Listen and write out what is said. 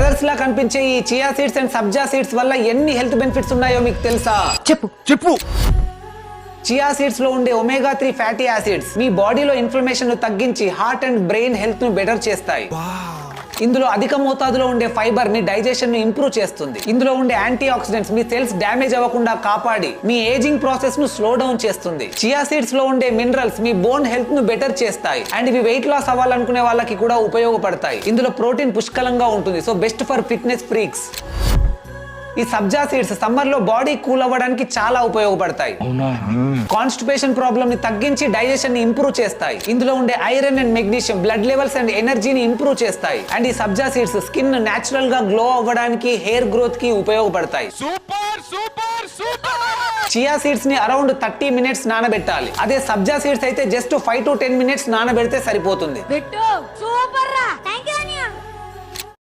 Brothers లా కనిపించే ఈ chia seeds and sabja seeds వల్ల ఎన్ని హెల్త్ బెనిఫిట్స్ ఉన్నాయో మీకు తెలుసా? చెప్పు. చియా సీడ్స్ లో ఉండే ఒమేగా 3 ఫ్యాటీ యాసిడ్స్ మీ బాడీలో ఇన్ఫ్లమేషన్ ను తగ్గించి హార్ట్ అండ్ బ్రెయిన్ హెల్త్ ను బెటర్ చేస్తాయి. ఇందులో అధిక మోతాదులో ఉండే ఫైబర్ మీ డైజెషన్ ను ఇంప్రూవ్ చేస్తుంది. ఇందులో ఉండే యాంటీ ఆక్సిడెంట్స్ మీ సెల్స్ డ్యామేజ్ అవ్వకుండా కాపాడి మీ ఏజింగ్ ప్రాసెస్ ను స్లో డౌన్ చేస్తుంది. చియా సీడ్స్ లో ఉండే మినరల్స్ మీ బోన్ హెల్త్ ను బెటర్ చేస్తాయి అండ్ ఇవి వెయిట్ లాస్ అవ్వాలనుకునే వాళ్ళకి కూడా ఉపయోగపడతాయి. ఇందులో ప్రోటీన్ పుష్కలంగా ఉంటుంది, so best for fitness freaks. ఈ సబ్జా సీడ్స్ సమ్మర్ లో బాడీ కూల్ అవ్వడానికి చాలా ఉపయోగపడతాయి. కాన్స్టిపేషన్ ప్రాబ్లమ్ ని తగ్గించి డైజెషన్ ని ఇంప్రూవ్ చేస్తాయి. ఇందులో ఉండే iron and magnesium blood levels and ఎనర్జీని ఇంప్రూవ్ చేస్తాయి. అండ్ ఈ సబ్జా సీడ్స్ స్కిన్ నేచురల్ గా గ్లో అవ్వడానికి, హెయిర్ గ్రోత్ కి ఉపయోగపడతాయి. చియా సీడ్స్ ని అరౌండ్ 30 మినిట్స్ నానబెట్టాలి. అదే సబ్జా సీడ్స్ అయితే జస్ట్ 5 to 10 మినిట్స్ నానబెడితే సరిపోతుంది.